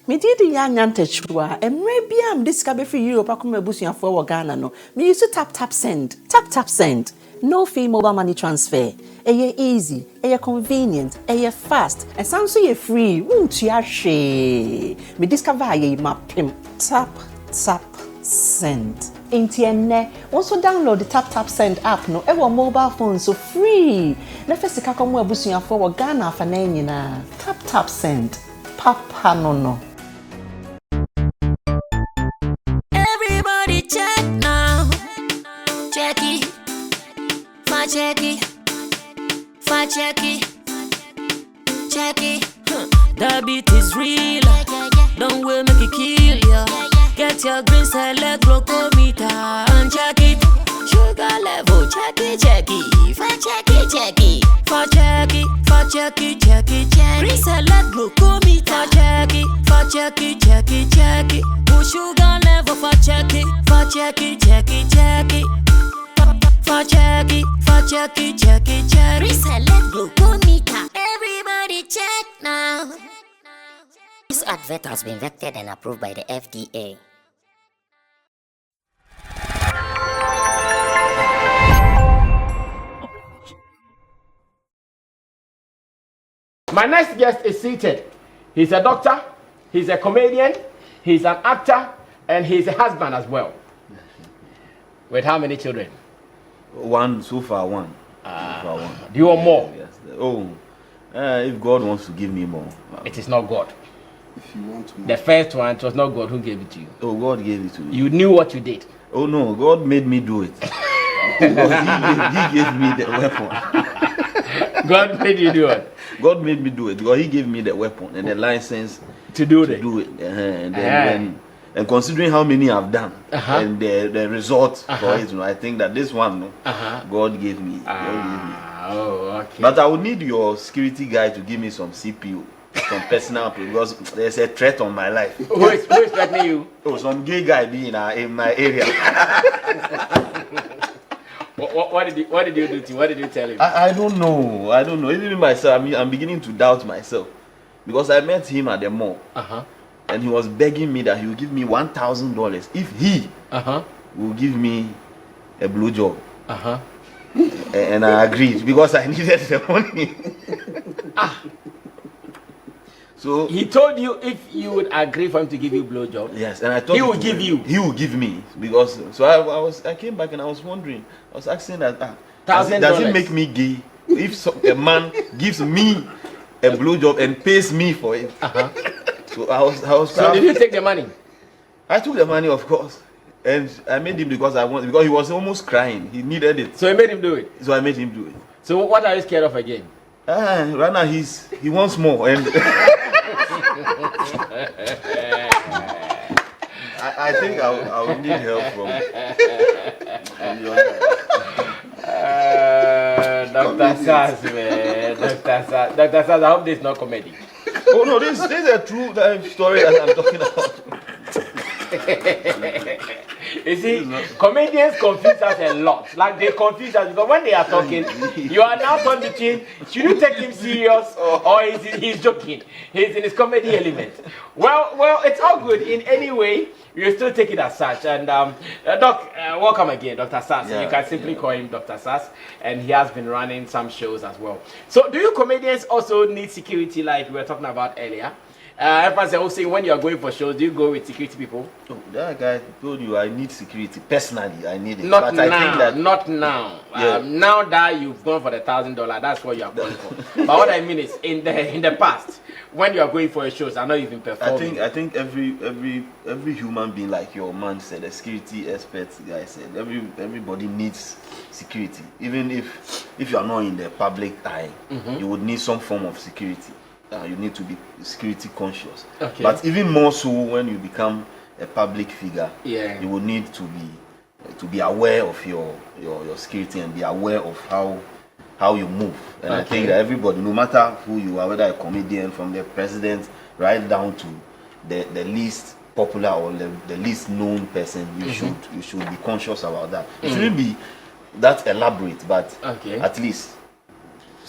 Me did Yanyante Chua, and maybe I'm discovered for you, Pakuma Busia for Ghana. No, me used to tap send. Tap send. No fee mobile money transfer. Eye easy, eye convenient, eye fast, and sounds so free. Won't you share? Me discover ye map pimp. Tap send. Intienne, also download the tap send app no ever mobile phone so free. Na first ka komo abusuya for Ghana fa na nyina. Tap send. Papa no. Everybody check now. Check it. Check it. The beat is real. Don't wait, make it kill ya. Get your green select glucometer and check it. Sugar level, check it. Check it. Green select glucometer. Check it. Sugar level, check it. Reselect glucometer. Everybody check now. This advert has been vetted and approved by the FDA. My next guest is seated. He's a doctor, he's a comedian, he's an actor, and he's a husband as well. With how many children? One, so far one. Do you want more? Yes. If God wants to give me more. It is not God. If you want more. The first one, it was not God who gave it to you. Oh, God gave it to me. You knew what you did. Oh no, God made me do it. Because he gave me the weapon. God made you do it. God made me do it because he gave me the weapon and the license to do it. And then and considering how many I've done and the result for it, I think that this one, God gave me. Oh, okay. But I would need your security guy to give me some CPU, some personal, because there's a threat on my life. Who is threatening you? Oh, some gay guy being in my area. What did you do to him? What did you tell him? I don't know. Even myself, I'm beginning to doubt myself. Because I met him at the mall. And he was begging me that he would give me $1,000 if he will give me a blowjob. And I agreed because I needed the money. So he told you if you would agree for him to give you blowjob. Yes, and I thought he would give you. He will give me because I came back and I was wondering. I was asking that does it make me gay if a man gives me a blowjob and pays me for it? So I was. So did you take the money? I took the money, of course, and I made him because he was almost crying. He needed it. So you made him do it. So I made him do it. So what are you scared of again? Right now he wants more, and I think I will need help from Dr. Sass, man. Dr. Sass, I hope this is not comedy. Oh no, this is a true story that I'm talking about. You see, comedians confuse us a lot. Like they confuse us because when they are talking, you are now torn between should you take him serious or he's joking. He's in his comedy element. Well, it's all good in any way. You still take it as such. And Doc, welcome again, Dr. Sass. You can simply call him Dr. Sass, and he has been running some shows as well. So, do you comedians also need security, like we were talking about earlier? Everyone's also when you are going for shows, do you go with security people? Oh, that guy told you I need security. Personally, I need it. Not but now. I think that Not now. Yeah. Now that you've gone for the $1,000, that's what you are going for. But what I mean is, in the past, when you are going for your shows, I know you've been performing. I think every human being, like your man said, a security expert guy said, everybody needs security. Even if you are not in the public eye, you would need some form of security. You need to be security conscious. Okay. But even more so when you become a public figure, you will need to be aware of your security and be aware of how you move. And I think that everybody, no matter who you are, whether a comedian from the president right down to the least popular or the least known person, you should be conscious about that. It shouldn't be that elaborate, but at least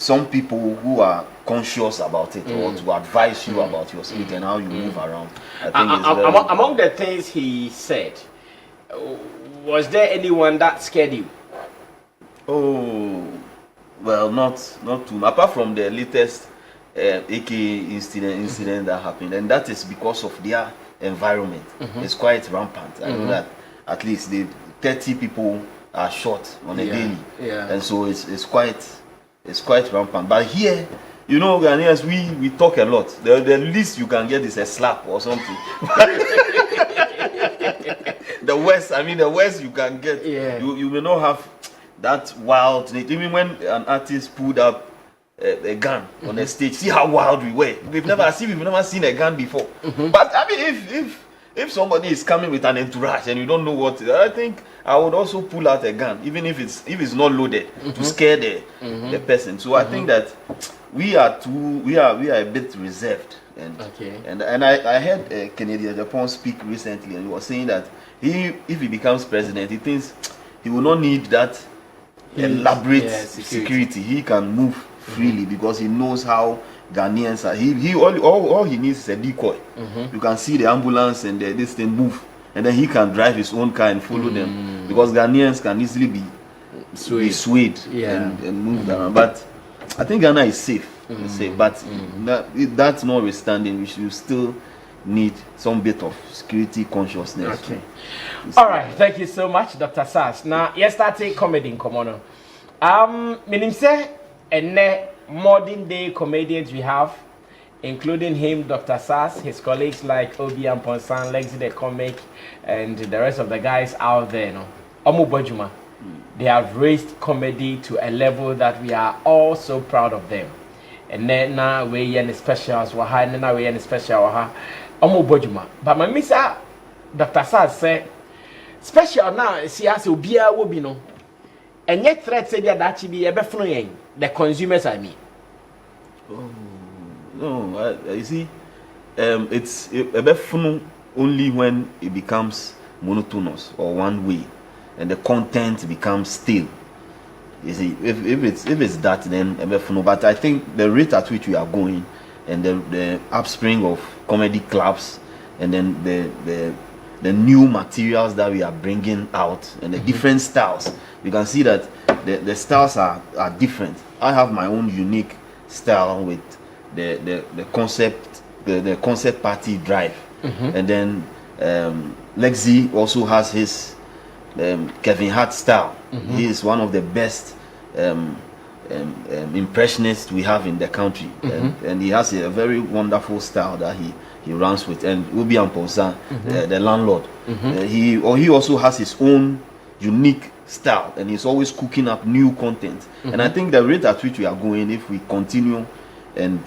some people who are conscious about it or to advise you about your security and how you move around. I think it's very among the things he said, was there anyone that scared you? Oh, well, not too much. Apart from the latest AK incident that happened, and that is because of their environment. It's quite rampant. I know that at least the 30 people are shot on a daily, and so it's quite rampant. But here, you know, Ghanaians, we talk a lot. The least you can get is a slap or something. The worst you can get. You may not have that wild. Even when an artist pulled up a gun on the stage, see how wild we were. We've never seen a gun before. But I mean, if somebody is coming with an entourage and you don't know what, I think I would also pull out a gun, even if it's not loaded, to scare the person. So I think that we are a bit reserved. And I heard Kennedy Japan speak recently, and he was saying that if he becomes president, he thinks he will not need that elaborate security. He can move freely because he knows how Ghanaians are. All he needs is a decoy. You can see the ambulance and this thing move, and then he can drive his own car and follow them, because Ghanaians can easily be swayed and moved around. But I think Ghana is safe. But that's notwithstanding, we should still need some bit of security consciousness. Okay. All right. Thank you so much, Dr. Sass. Now, yesterday comedy in Komono. Meaning say, and modern day comedians we have, including him, Dr. Sass, his colleagues like Obi and Ponsan, Lexi the comic, and the rest of the guys out there, no, Omu Bojuma. They have raised comedy to a level that we are all so proud of them. And then now we are in specials, and now we are in special, Omu Bojuma. But my Mr. Dr. Sass said, special now, see us will be a wobino. And yet, threat said that actually be the consumers, I mean. Oh, no, you see, it's a bit fun only when it becomes monotonous or one way, and the content becomes stale. You see, if it's that, then a bit fun. But I think the rate at which we are going, and the upspring of comedy clubs, and then the new materials that we are bringing out, and the different styles, you can see that the styles are different. I have my own unique style with the concept party drive, and then Lexi also has his Kevin Hart style. He is one of the best impressionists we have in the country, and he has a very wonderful style that he runs with. And Ubi Amposa, the landlord, he also has his own unique style, and he's always cooking up new content. And I think the rate at which we are going, if we continue and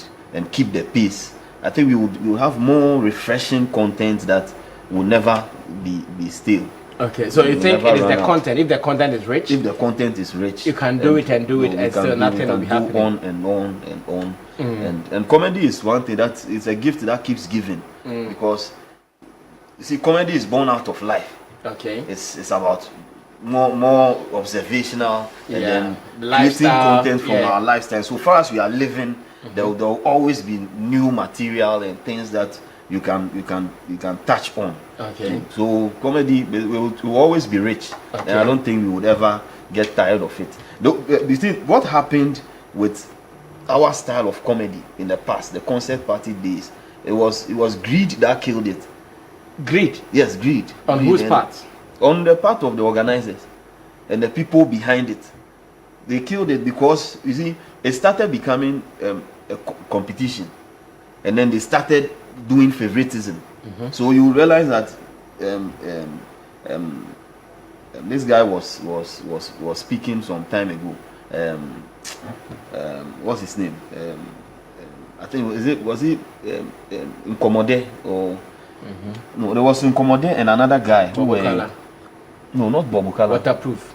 keep the pace, I think we will have more refreshing content that will never be stale. Okay, so you think it is the content? If the content is rich, you can do it and still nothing will be happening. On and on and on. And comedy is one thing that is a gift that keeps giving, because you see, comedy is born out of life. Okay, it's about more observational, and then creating content from our lifestyle. So far as we are living, there will always be new material and things that you can touch on. Okay. So comedy will always be rich, and I don't think we would ever get tired of it. You see, what happened with our style of comedy in the past, the concept party days, it was greed that killed it. Greed? Yes, greed. On whose part? On the part of the organizers and the people behind it. They killed it because, you see, it started becoming a competition, and then they started doing favoritism. So you realize that this guy was speaking some time ago. What's his name? I think was he Incomode or no? There was Incomode and another guy who were no, not Bobukala. Waterproof.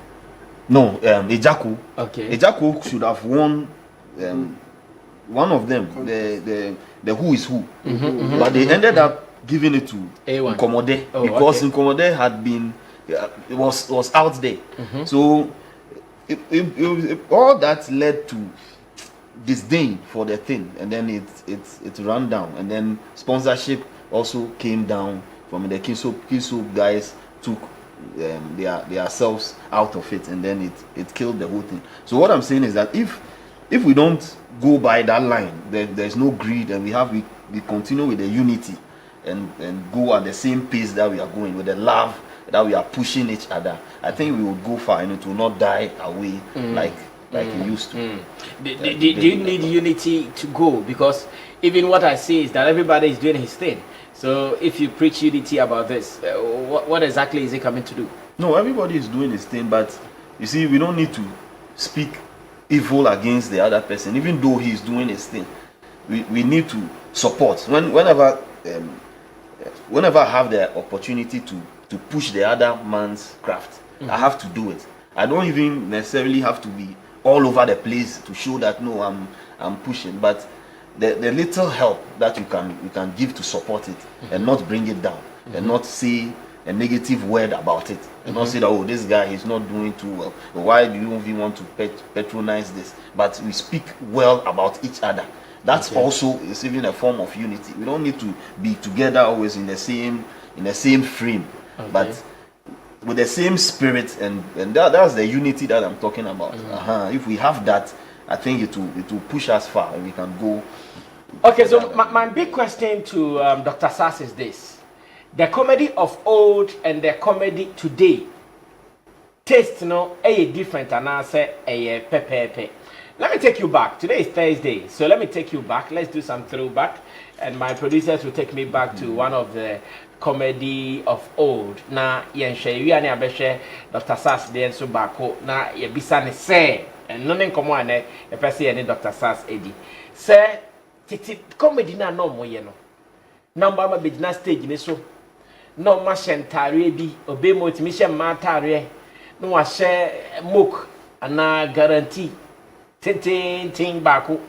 No, Ejaku. Okay. Ejaku should have won. One of them, the who is who, but they ended up giving it to Incomode because Incomode had been was out there. So all that led to disdain for the thing, and then it ran down, and then sponsorship also came down from the Keysoap guys took their selves out of it, and then it killed the whole thing. So what I'm saying is that if we don't go by that line, there's no greed, and we continue with the unity and go at the same pace that we are going, with the love that we are pushing each other, I think we will go far, and it will not die away like it used to. Do you need unity to go? Because even what I see is that everybody is doing his thing. So if you preach unity about this, what exactly is it coming to do? No, everybody is doing his thing, but you see, we don't need to speak evil against the other person, even though he's doing his thing. We need to support. Whenever I have the opportunity to push the other man's craft, I have to do it. I don't even necessarily have to be all over the place to show that no, I'm pushing, but the little help that you can give to support it, and not bring it down, and not say a negative word about it, and not say that, oh, this guy is not doing too well, why do you even want to patronize this? But we speak well about each other. That's also is even a form of unity. We don't need to be together always in the same frame, but with the same spirit, and that's the unity that I'm talking about. If we have that, I think it will push us far, and we can go. Okay, so my big question to Dr. Sass is this: the comedy of old and the comedy today, taste different, and I say pepe. Let me take you back. Today is Thursday, so let me take you back. Let's do some throwback, and my producers will take me back to one of the comedy of old. Na yenhwe wi ane abehwe Dr. Sass de enso bako na ye bisa ne se eno ne nkomo ane e pese ye ne Dr. Sass edi se titi comedy na no moye no number ma begina stage ne so no ma shentare bi obe mo timi hye ma tare no wa hye mok ana guarantee tin bako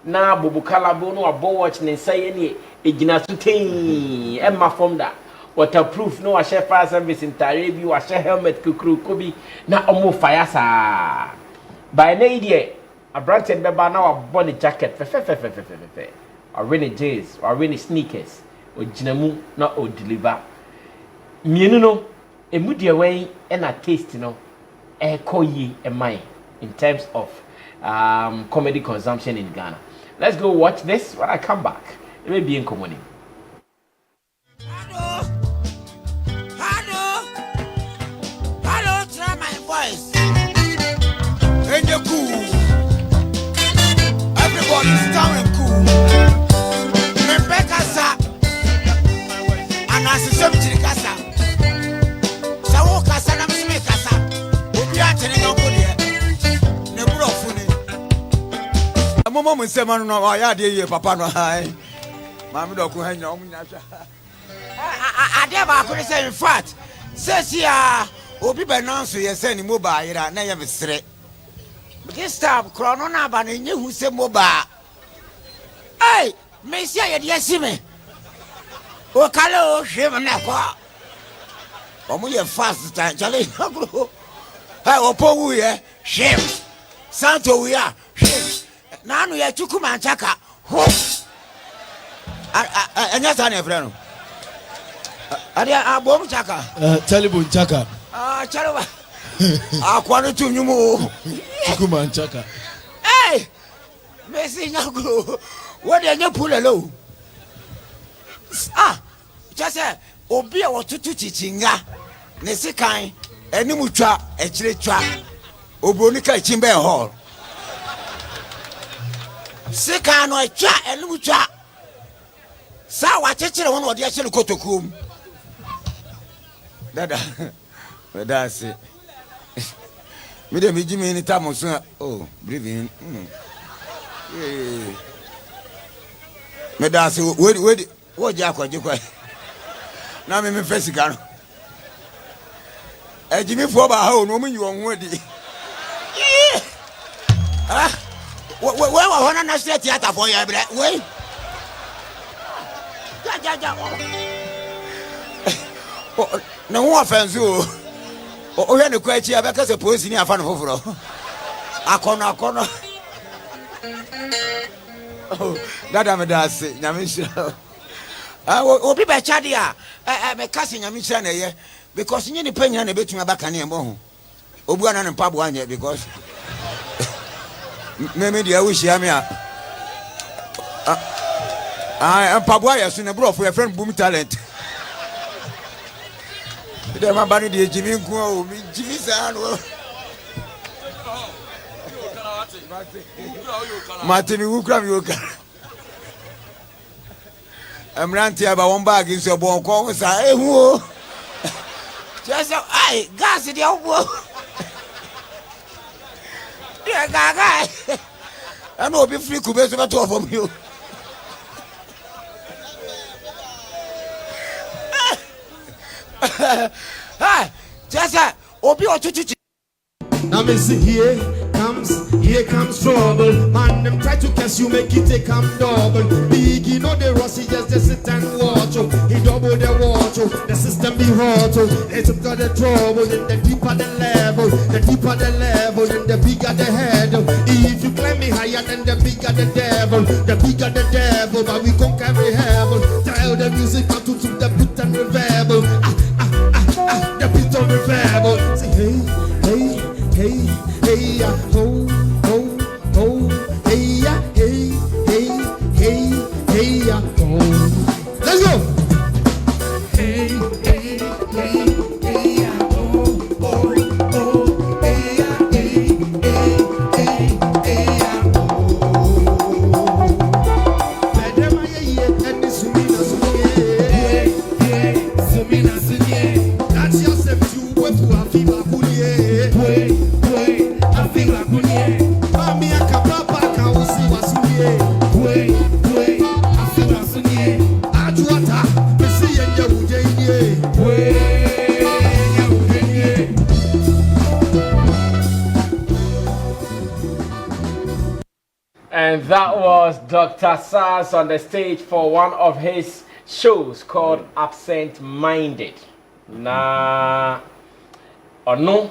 na bobukala bo no abo watch ne say ne egina so tin e ma from that waterproof no wa share fire service in tare bi wa share helmet kukuru kobi na omo fire sa by na idie abranted beba na wa body jacket fe or rainy jeans or rainy sneakers o ginamu na o deliver mienu no emu de wen e na taste no e koyi e mine in terms of comedy consumption in Ghana. Let's go watch this when I come back. It may be in common. Hello, try my voice. And you're cool. Everybody's down and cool. Rebecca sa. And as a subject casa. Sawo casa na msime casa. Ubi atene ngoko de. Ne buro fune. Amomo mse manu no ya de ye papa no hai. Mami do ku hanya omunya sha. Ade ba ko say in fact, says ya obi be non so ye say ni mobile ira na ye mesre. This time chrono na ba na nye hu say mobile. Hey, me sia ye de asime. O kala o hwem na kwa. Omo ye fast time chale agro. Hey, opo wu ye hwem. Santo wu ya hwem. Na anu ye chukuma nchaka. Ho. Anya sa na freno. Ade abom chaka. Talibun chaka. Chaloba. Akwano tunyumu. Chukuma chaka. Hey! Messi nyagro. What dey pull low? Just say obi e wotutu chichinga. Ne sikan enimu twa echire twa. Obonika chimbe hall. Sikan no twa enimu twa. Sa wa chechire won wo de achire kotokum. Dada. That's it. Me dem Jimmy ni tamo so. Oh, breathe in. Me that's it. What jakwaje kwa. Na me fesika no. Jimmy fo ba ha o no mu yi won ho di. We wa hona na street theater for ya bre. We. Ja. No one offense you. Oh, you are the question. I because the police in your fan for akono. Oh, that I'm a say, Yamisha. Obi be chadia. Me cousin Yamisha na ye because you need penny and a bit to my back and more. Obuana and Pabuanya because maybe I wish Yamia. I am Pabuaya soon a bro for your friend Boom Talent. Then my body, Jimmy Go, Jimmy San. Martin, who grab you? I'm ranting about one bag in your bone. Just I gas in your work. Dear guy, I know be free to be so much from you. Hi, just Obi or Chichi. Now me see here comes trouble. Man, them try to catch you, make it take come double. Big, you know the Rossi just sit and watch. Oh. He double the watch. Oh. The system be hot. Oh. It's got the trouble. And the deeper the level, and the bigger the head. Oh. If you climb me higher, then the bigger the devil. But we can't carry heaven. Tell the music how to the beat and reverb. The beat on reverb. Say hey, ho, hey, ho. Let's go. Hey, ho, that's yourself to wait for a fever. And that was Dr. Sars on the stage for one of his shows called Absent Minded. Nah, or no,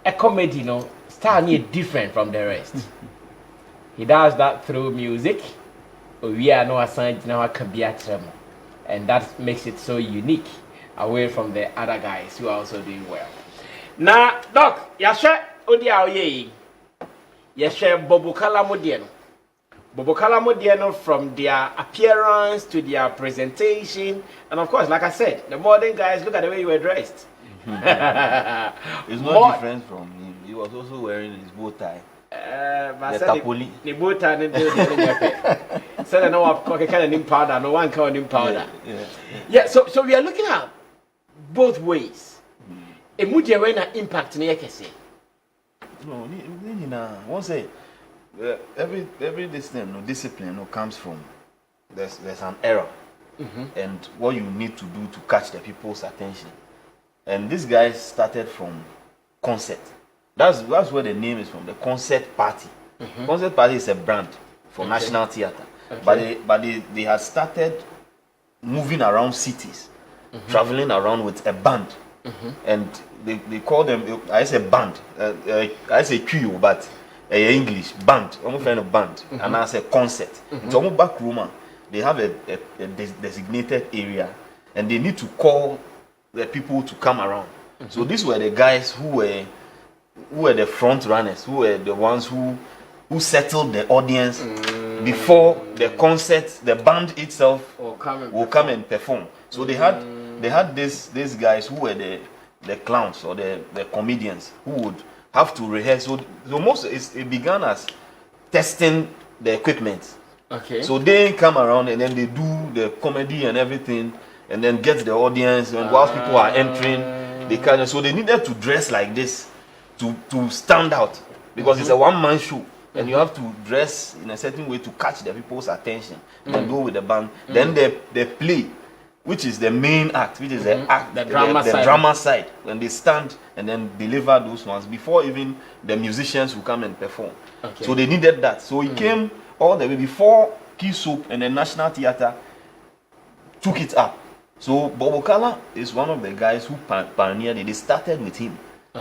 a comedy, no, style different from the rest. He does that through music. We are no assigned now, and that makes it so unique away from the other guys who are also doing well. Now, Doc, Yasha Odia Oye. Yes, Bobokala Modiano from their appearance to their presentation, and of course, like I said, the modern guys, look at the way you were dressed. It's not different from him. He was also wearing his bow tie. The tapoli. The bow tie didn't do anything. So no one can powder, no one can powder. Yeah. So we are looking at both ways. A moody impact in the No, one say every discipline comes from there's an error, and what you need to do to catch the people's attention. And this guy started from concert. That's where the name is from. The concert party. Concert party is a brand for National Theatre, but they had started moving around cities, traveling around with a band. And they call them, I say band, I say trio, but English band, almost kind of band, and I say concert. It's almost back room. They have a designated area, and they need to call the people to come around. So these were the guys who were the front runners, who were the ones who settled the audience before the concert. The band itself will come and perform. So they had these guys who were the clowns or the comedians who would have to rehearse. So it began as testing the equipment. So they come around and then they do the comedy and everything, and then get the audience. And whilst people are entering, so they needed to dress like this to stand out, because it's a one-man show, and you have to dress in a certain way to catch the people's attention. And go with the band. Then they play, which is the main act, which is the drama side, when they stand and then deliver those ones before even the musicians will come and perform. So they needed that. So it came all the way before Keysoap and the National Theatre took it up. So Bobokala is one of the guys who pioneered it. They started with him.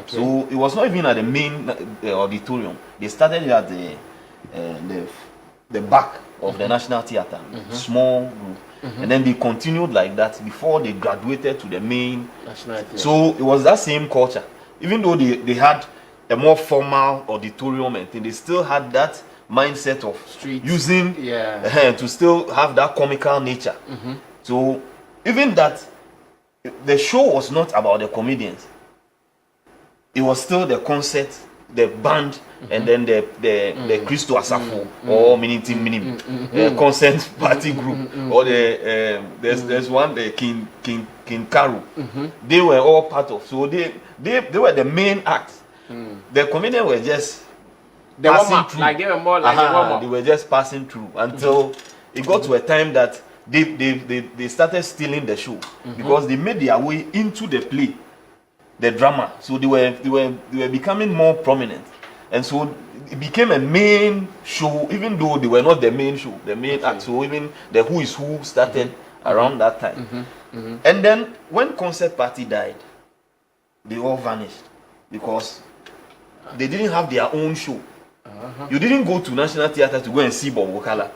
So it was not even at the main auditorium. They started it at the back of the National Theatre, small group. And then they continued like that before they graduated to the main National Theatre. So it was that same culture. Even though they had a more formal auditorium and thing, they still had that mindset of street using to still have that comical nature. So even that, the show was not about the comedians. It was still the concert, the band, and then the Christo Asafo or Minim concert party group, or there's one, the King Karu. They were all part of. So they were the main act. The comedians were just passing through. Like they were more like they were just passing through until it got to a time that they started stealing the show because they made their way into the play, the drama. So they were becoming more prominent, and so it became a main show, even though they were not the main show, the main act. So even the Who is Who started around that time. And then when Concert Party died, they all vanished because they didn't have their own show. You didn't go to National Theatre to go and see Bob Wokala.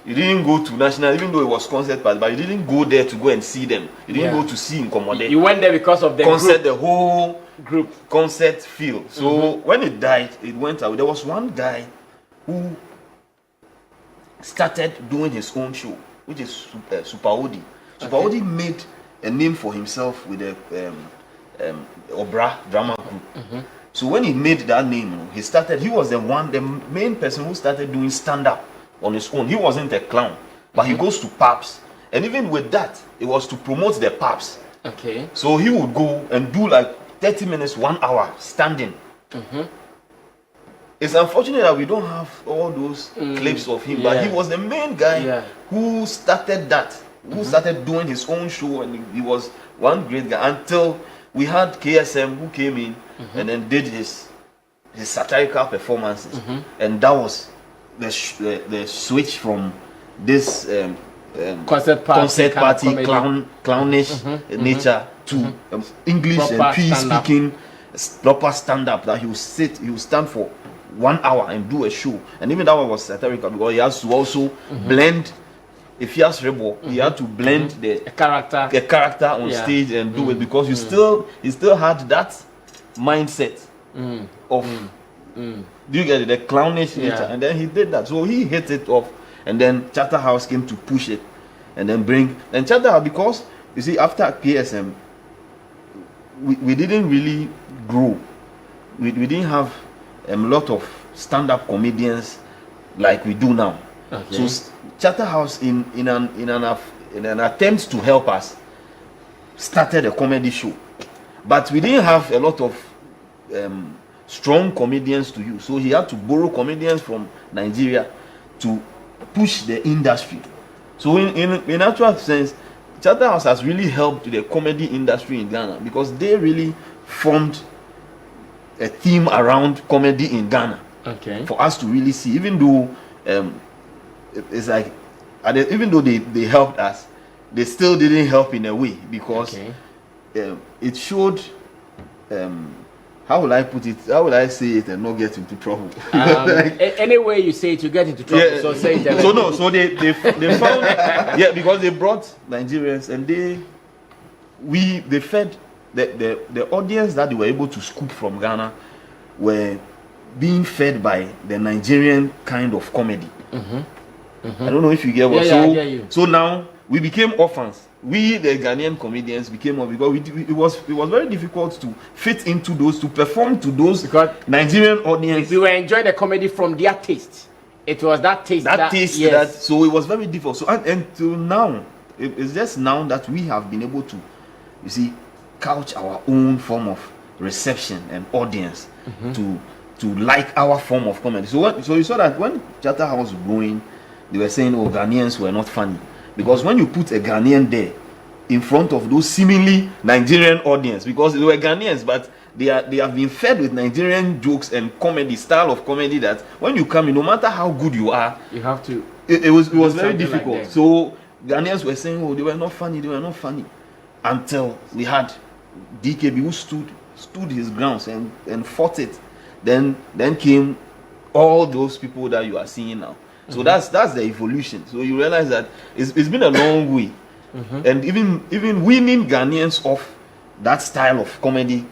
You didn't go to National, even though it was Concert Party, but you didn't go there to go and see them. You didn't go to see Nkomode. You went there because of the concert, group. the whole group concert feel. So when it died, it went out. There was one guy who started doing his own show, which is Super Odi. Super Odi made a name for himself with the Obra drama group. So when he made that name, he was the main person who started doing stand-up on his own. He wasn't a clown, but he goes to pubs. And even with that, it was to promote the pubs. Okay. So he would go and do like 30 minutes, 1 hour standing. It's unfortunate that we don't have all those clips of him, but he was the main guy who started that, who started doing his own show, and he was one great guy until we had KSM who came in and then did his satirical performances, and that was the switch from this concert party clownish nature to English proper and peace speaking proper stand-up that he would stand for 1 hour and do a show. And even that one was satirical because he has to also blend. If he has rebel, he had to blend the character on stage and do it because he still had that mindset of do you get it, the clownish nature, and then he did that. So he hit it off, and then Charterhouse came to push it and then Charterhouse, because you see after KSM we didn't really grow. We didn't have a lot of stand-up comedians like we do now. So Charterhouse in an attempt to help us started a comedy show, but we didn't have a lot of strong comedians to use, so he had to borrow comedians from Nigeria to push the industry. So in actual sense, Charterhouse has really helped the comedy industry in Ghana because they really formed a theme around comedy in Ghana for us to really see, even though it's like even though they helped us, they still didn't help in a way because it showed how will I put it? How will I say it and not get into trouble? Any way you say it, you get into trouble. So say it. So they found because they brought Nigerians and they fed the audience that they were able to scoop from Ghana were being fed by the Nigerian kind of comedy. I don't know if you get what. So now we became orphans. We, the Ghanaian comedians, became because it was very difficult to fit into those, to perform to those because Nigerian audience. We were enjoying the comedy from their taste. It was that taste. So it was very difficult. So until now, it's just now that we have been able to, you see, couch our own form of reception and audience to like our form of comedy. So you saw that when Charterhouse was growing, they were saying, "Oh, Ghanaians were not funny." Because when you put a Ghanaian there in front of those seemingly Nigerian audience, because they were Ghanaians, but they have been fed with Nigerian jokes and comedy, style of comedy that when you come in, no matter how good you are, you have to. It was very difficult. Like so Ghanaians were saying, "Oh, they were not funny," until we had DKB who stood his grounds and fought it. Then came all those people that you are seeing now. So that's the evolution. So you realize that it's been a long way, and even weaning Ghanaians off that style of comedy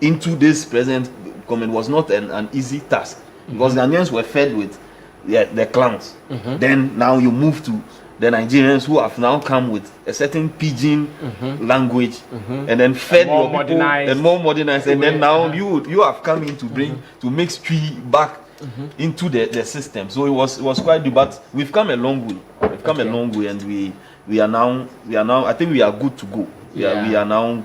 into this present comedy was not an easy task, because Ghanaians were fed with the clowns. Then now you move to the Nigerians, who have now come with a certain pidgin language, and then fed more your people modernized. and more modernized, and then now you have come in to bring to mix tree back into the system. So it was quite good, but we've come a long way. We've come a long way, and we are now I think we are good to go. We are now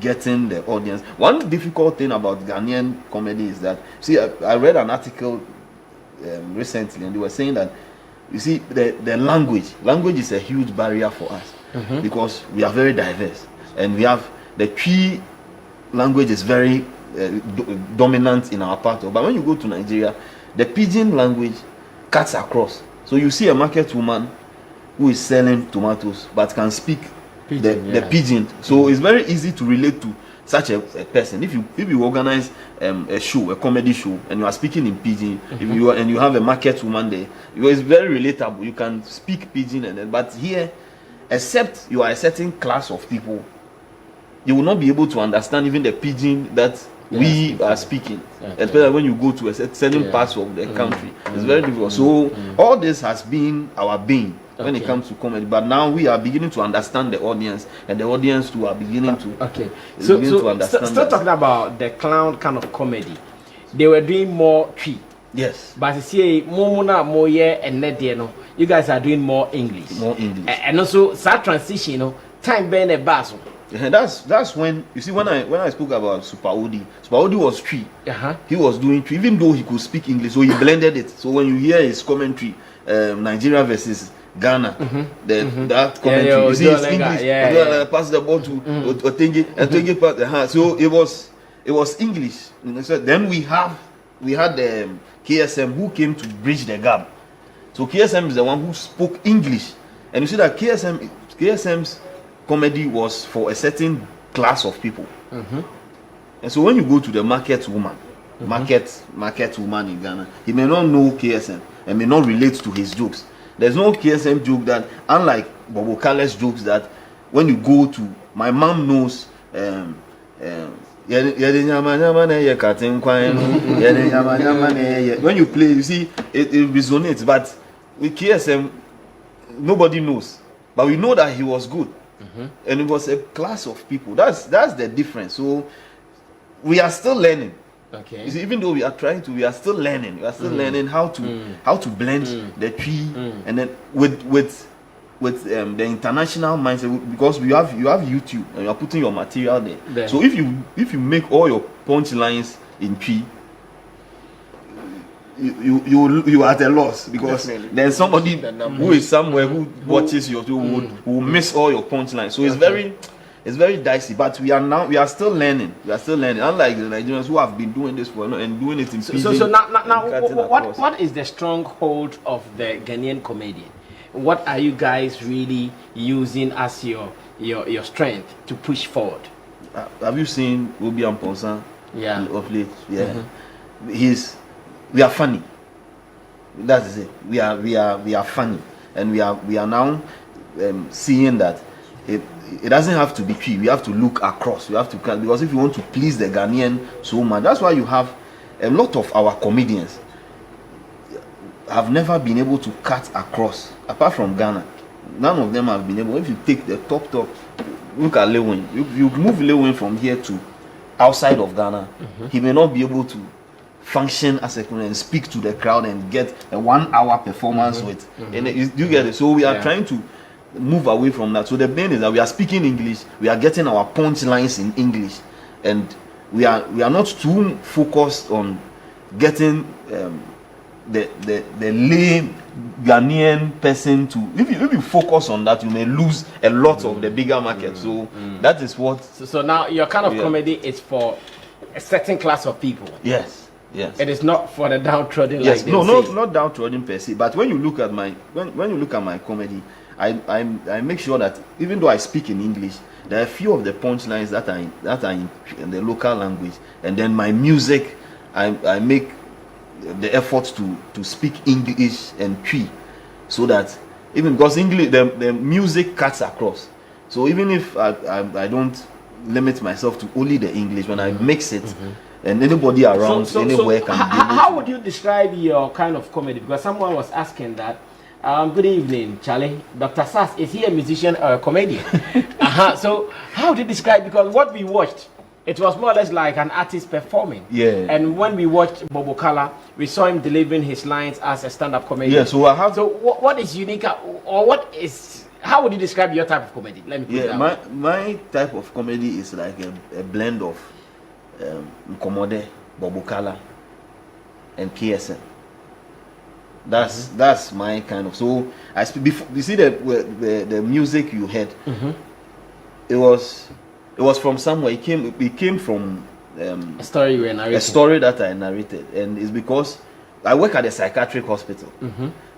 getting the audience. One difficult thing about Ghanaian comedy is that, see, I read an article recently, and they were saying that, you see, the language is a huge barrier for us, because we are very diverse, and we have the Twi language is very dominant in our part. But when you go to Nigeria, the pidgin language cuts across. So you see a market woman who is selling tomatoes but can speak the pidgin. So it's very easy to relate to such a person. If you organize a comedy show, and you are speaking in pidgin, if you have a market woman there, it's very relatable. You can speak pidgin, but here, except you are a certain class of people, you will not be able to understand even the pidgin that we are speaking, especially when you go to a certain parts of the country. It's very difficult. So all this has been our bane when it comes to comedy, but now we are beginning to understand the audience, and the audience too are beginning to to understand. Still talking about the clown kind of comedy, they were doing more Twi. Yes. But you see, more year and you guys are doing more English. And also that transition, time being a bass. That's when, you see, when I spoke about Super Odi was Twi. He was doing Twi, even though he could speak English, so he blended it. So when you hear his commentary, Nigeria versus Ghana, that commentary, you see, it's English. Pass the ball to Otengi, and Otengi pass the hand. So it was English. So then we had KSM, who came to bridge the gap. So KSM is the one who spoke English, and you see that KSM's comedy was for a certain class of people. And so when you go to the market woman in Ghana, he may not know KSM and may not relate to his jokes. There's no KSM joke that, unlike Bobo Kale's jokes, that when you go to, my mom knows when you play, you see, it resonates. But with KSM, nobody knows, but we know that he was good. And it was a class of people. That's the difference. So we are still learning. You see, even though we are still learning. We are still learning how to blend the Twi, and then with the international mindset, because you have YouTube and you are putting your material there. So if you make all your punchlines in Twi, you are at a loss, because there's somebody who is somewhere who watches your who will miss all your punchlines. So it's very dicey, but we are still learning. Unlike the Nigerians who have been doing this for and doing it in pidgin. So now what is the stronghold of the Ghanaian comedian? What are you guys really using as your strength to push forward? Have you seen Obi and Ponsa? Of late, we are funny. That is it. We are funny, and we are now seeing that it doesn't have to be Twi. We have to look across. We have to, because if you want to please the Ghanaian so much, that's why you have a lot of our comedians have never been able to cut across. Apart from Ghana, none of them have been able. If you take the top, look at Lewin. You move Lewin from here to outside of Ghana, he may not be able to function as a comedian and speak to the crowd and get a 1 hour performance with. And you get it. So we are trying to move away from that. So the main is that we are speaking English, we are getting our punchlines in English, and we are not too focused on getting the lame Ghanaian person to. If you focus on that, you may lose a lot of the bigger market. So that is what. So now your kind of comedy is for a certain class of people. Yes. It is not for the downtrodden. Yes. Like not downtrodden per se. But when you look at my comedy, I make sure that even though I speak in English, there are a few of the punchlines that are in the local language, and then my music, I make the effort to speak English and Twi, so that even because English the music cuts across. So even if I don't limit myself to only the English, when I mix it, and anybody around anywhere can. How would you describe your kind of comedy? Because someone was asking that. Good evening, Charlie. Dr. Sass, is he a musician or a comedian? So how would you describe? Because what we watched, it was more or less like an artist performing. Yeah. And when we watched Bobo Kala, we saw him delivering his lines as a stand-up comedian. Yeah. So I have. So what is unique, or what is? How would you describe your type of comedy? Let me put it that way. My type of comedy is like a blend of Nkomode, Bobo Kala, and KSN. That's my kind of. So I speak before. You see the music you heard. It was from somewhere. It came from a story you were narrating. A story that I narrated, and it's because I work at a psychiatric hospital.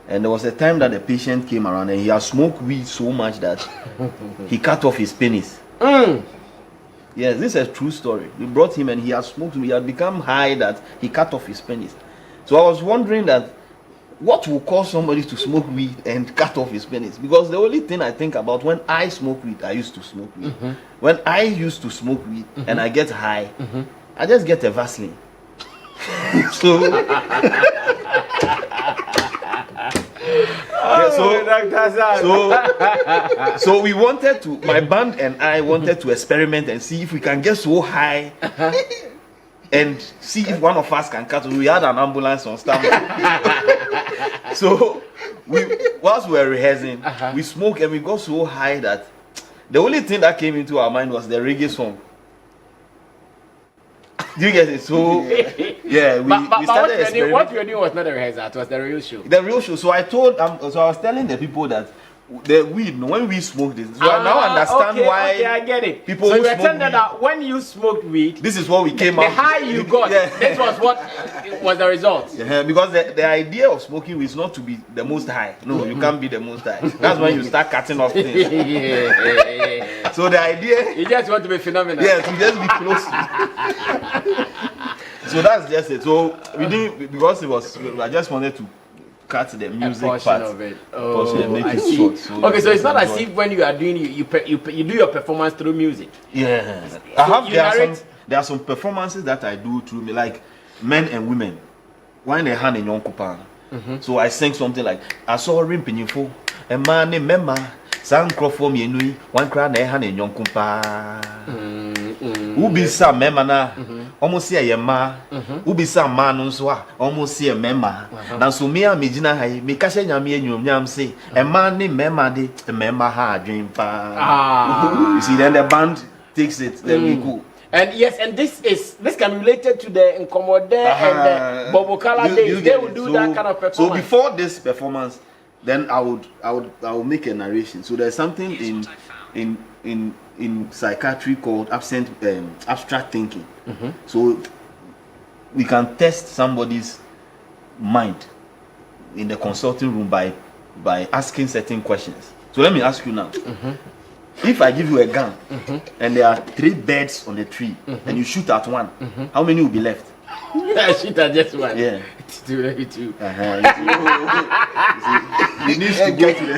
And there was a time that the patient came around and he had smoked weed so much that he cut off his penis. Yes, this is a true story. We brought him and he had smoked. He had become high that he cut off his penis. So I was wondering that what will cause somebody to smoke weed and cut off his penis? Because the only thing I think about when I smoke weed, I used to smoke weed. When I used to smoke weed and I get high, I just get a Vaseline. So we wanted to, my band and I wanted to experiment and see if we can get so high and see if one of us can cut. We had an ambulance on standby. So whilst we were rehearsing, we smoked and we got so high that the only thing that came into our mind was the reggae song. Do you get it? So yeah, we started experimenting. What you were doing was not a rehearsal; it was the real show. The real show. So I was telling the people that the weed, when we smoke this, so I now understand why. Okay, I get it. People so you were telling weed, that when you smoked weed, this is what we came the out. The high you got, this was what was the result. Yeah, because the idea of smoking is not to be the most high. No, you can't be the most high. That's when you start cutting off things. So the idea, you just want to be phenomenal. Yes, you just be close. So that's just it. So we didn't, because it was. I just wanted to cut the music part of it. Make it short. So okay, so it's not as if when you are doing you do your performance through music. Yeah, there are some performances that I do through me, like men and women. When they hand in your kupa, so I sing something like I saw a rimpinifo, a man named Mema, San Crawford Yenui, one crown a hand in your kupa. Ubi sa Memana. Almost see a ma, ubi some man on swa, almost see a memma. Now, so me and Mijina, me cash and yam say, a man named Memma, the memma ha dream pa. You see, then the band takes it, then we go. And yes, and this can be related to the Nkomode and the Bobo Kala days. They will do that kind of performance. So before this performance, then I would make a narration. So there's something in psychiatry called abstract thinking. So we can test somebody's mind in the consulting room by asking certain questions. So let me ask you now. If I give you a gun and there are 3 birds on the tree and you shoot at one, how many will be left? I shoot at just one. Yeah. Two. You need to go to the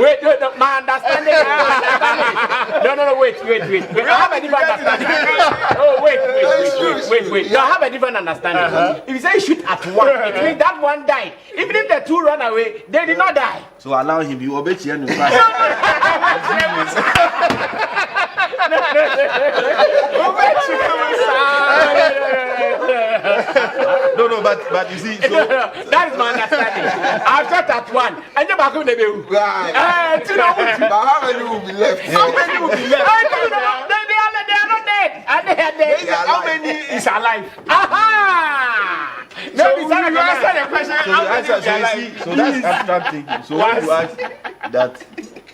Wait, my understanding. No, wait. I have a different understanding. Oh, wait. No, I have a different understanding. If you say shoot at one, it means that one died. Even if the 2 run away, they did not die. So allow him, you obey you. No, but you see, so that is my understanding. I've shot at one, and you're back on the bill. Right. How many will be left? They are not dead. And they are dead. How many is alive? Aha! No, so you answer the question. So that's abstract thinking. So when you ask that.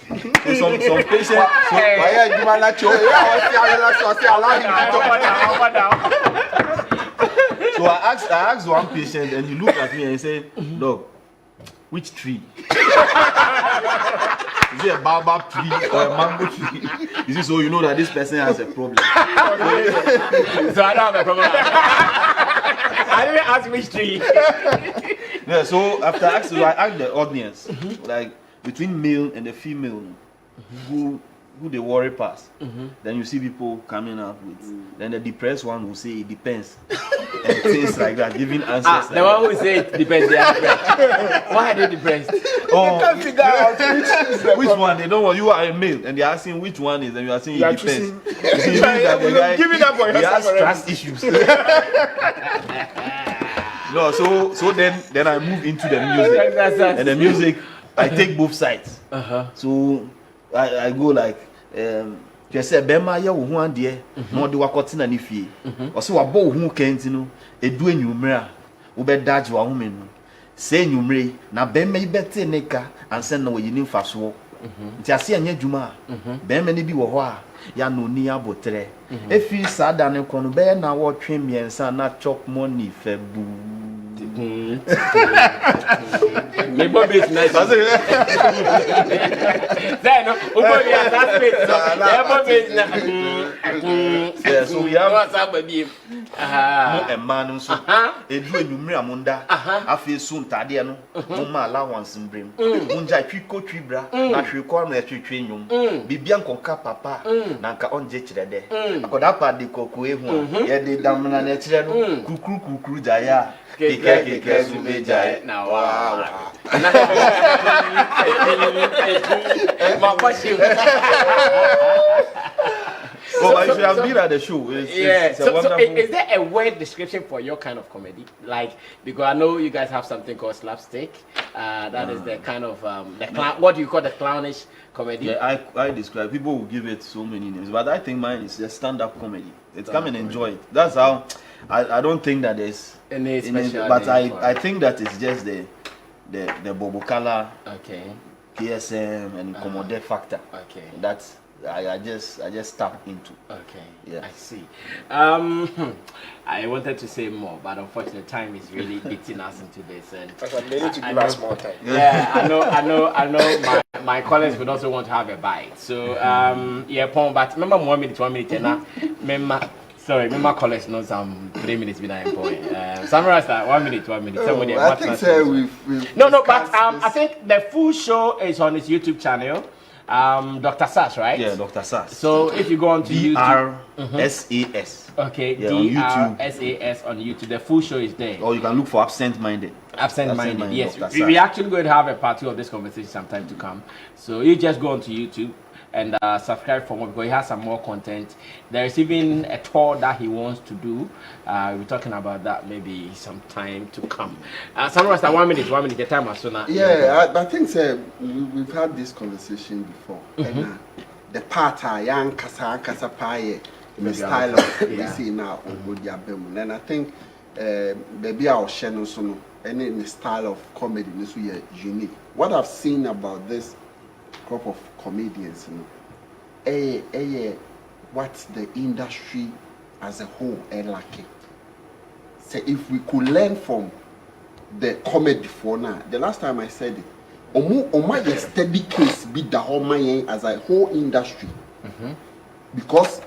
So some patients. So I asked one patient, and he looked at me and he said, "Dog, which tree?" Is it a baobab tree or a mango tree? You see, so you know that this person has a problem. So I don't have a problem. I didn't ask which tree. Yeah, so after asking, I asked the audience, like between male and the female, who they worry past. Then you see people coming up with. Then the depressed one will say it depends, and things like that, giving answers. The one who say it depends. They are depressed. Why are they depressed? Oh, can't figure out which one. They don't want. You are a male, and they are asking which one is, and you are saying it depends. Giving up on he has trust issues. No, so then I move into the music, and the music I take both sides. So I go like just say bema ya wo hu ade no de wakoti na ne fie o se wabo wo hu kenti no edu enwumre a wo be dage wa home no se enwumre na bema yi bete ne ka ansen na wo yini mfaso nti ase anya dwuma bema ne bi wo ho a ya no ni abotre efi sada ne kono be na wo twe miensa na chop money febu My Bobby is nice. Then, Bobby has that space. Bobby is nice. Yeah, so we have what's up with him? A man so a do enumere amunda afi so ntade no mo allowance mbrim munja twiko twibra na hweko na twetwe nyum bibia nkonka papa na nka onje kirede akoda pa de koku ehu ye de damna na kire no kukuru jaya keke sube jaya na wa my question. Oh, I should have been at the show. It's so is there a word description for your kind of comedy? Like, because I know you guys have something called slapstick. That is the kind of the clown. What do you call the clownish comedy? Yeah, I describe. People will give it so many names, but I think mine is a stand-up comedy. It's come and enjoy it. That's how. I don't think that there's any special. But I think that it's just the Bobokala, KSM, and Commodore factor. Okay. That's. I just tap into. Okay. Yeah. I see. I wanted to say more, but unfortunately, time is really beating us into this, and they need to give us more time. Yeah, I know. My colleagues would also want to have a bite. So yeah, but remember 1 minute, 1 minute, and remember colleagues know some 3 minutes behind point. Summarize that 1 minute, 1 minute. Somebody. I think we've no, but I think the full show is on his YouTube channel. Dr. Sass, right? Yeah, Dr. Sass. So if you go on to YouTube, DRSAS. Okay, yeah, DRSAS on YouTube. The full show is there. Or you can look for Absent Minded. Absent Minded. Yes, we actually going to have a part 2 of this conversation sometime to come. So you just go onto YouTube and subscribe for more because he has some more content. There is even a tour that he wants to do. We're talking about that maybe some time to come. Summarize that 1 minute, 1 minute. The time is soon. Yeah, I think we've had this conversation before. And, the part young kasa paye the style of we see now on and I think baby our channel so any the style of comedy this we are unique. What I've seen about this crop of comedians, what the industry as a whole lacking. So if we could learn from the comedy for now, the last time I said it, Oma steady case be the whole as a whole industry, because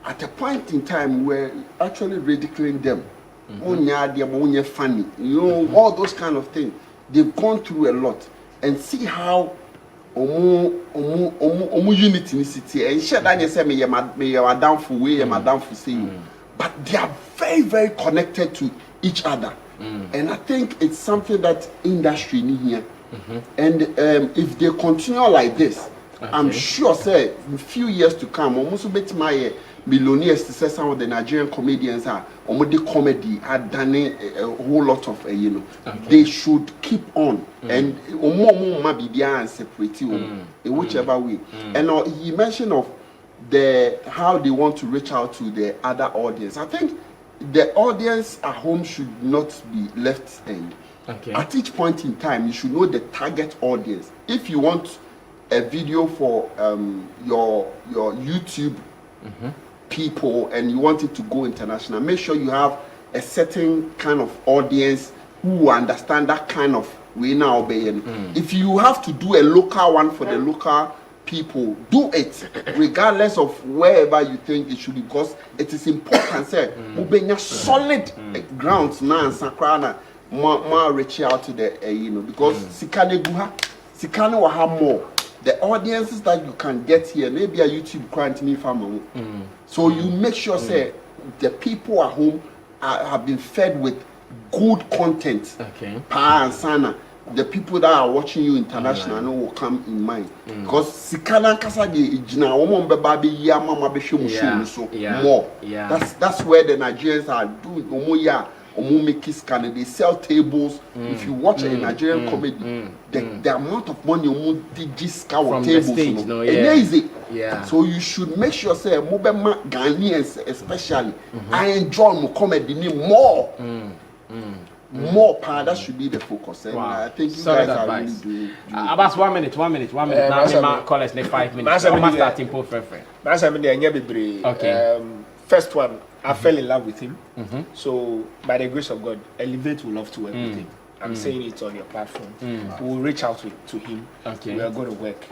at a point in time we're actually ridiculing them. Funny, you know, all those kind of things. They've gone through a lot, and see how unity in the city. And share that you say me you down for way, you down for saying, but they are very, very connected to each other, and I think it's something that industry need here. And if they continue like this, I'm sure, say, in a few years to come, almost a bit my millionaires to say some of the Nigerian comedians are almost the comedy had done a whole lot of they should keep on and more be and separate in whichever way. And he mentioned of how they want to reach out to the other audience. I think the audience at home should not be left at each point in time. You should know the target audience. If you want a video for your YouTube people and you want it to go international, make sure you have a certain kind of audience who understand that kind of we now obey. If you have to do a local one for the local people, do it regardless of wherever you think it should be, because it is important. Say, obey solid grounds now and sakrana more reach out to the because sikane guha sikane waha more. The audiences that you can get here, maybe a YouTube quarantine family. So you make sure say the people at home have been fed with good content. Okay. Pa and sana. The people that are watching you internationally will come in mind. Because sikana kasa ge ijina omo mbeba be ya mama be show so more. That's where the Nigerians are doing omo ya omo make scan. They sell tables. If you watch a Nigerian comedy, the amount of money omo digis cover tables stage, easy. So you should make sure say mobema Ghanaians especially I enjoy mo comedy more. More power, that should be the focus. And I think you guys are really doing. About 1 minute. Now, call us next 5 minutes. I'm starting po friend. Okay. First one, I fell in love with him. So, by the grace of God, Elevate will love to work with him. I'm saying it on your platform. We'll reach out to him. Okay. We are going to work.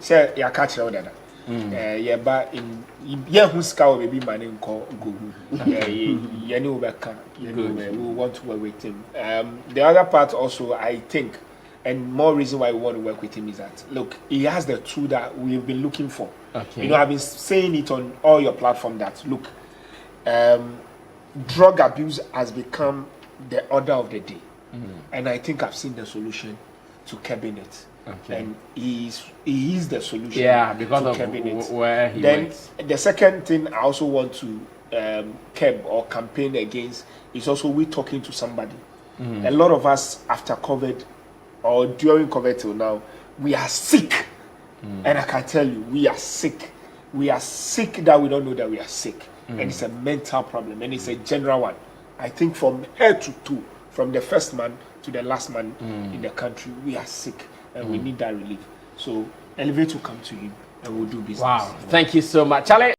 Say, you catch all that. Yeah, but in who's cow baby man in call go. Yeah, we want to work with him. The other part also, I think, and more reason why we want to work with him is that look, he has the tool that we've been looking for. Okay. I've been saying it on all your platform that look, drug abuse has become the order of the day, and I think I've seen the solution to curbing it. Okay. And he is the solution. Yeah, because to of where he works. The second thing I also want to curb or campaign against is also we talking to somebody. A lot of us after COVID or during COVID till now, we are sick. And I can tell you, we are sick. We are sick that we don't know that we are sick. And it's a mental problem and it's a general one. I think from head to toe, from the first man to the last man in the country, we are sick. And we need that relief. So Elevate will come to him and we'll do business. Wow. Thank you so much. Charlie,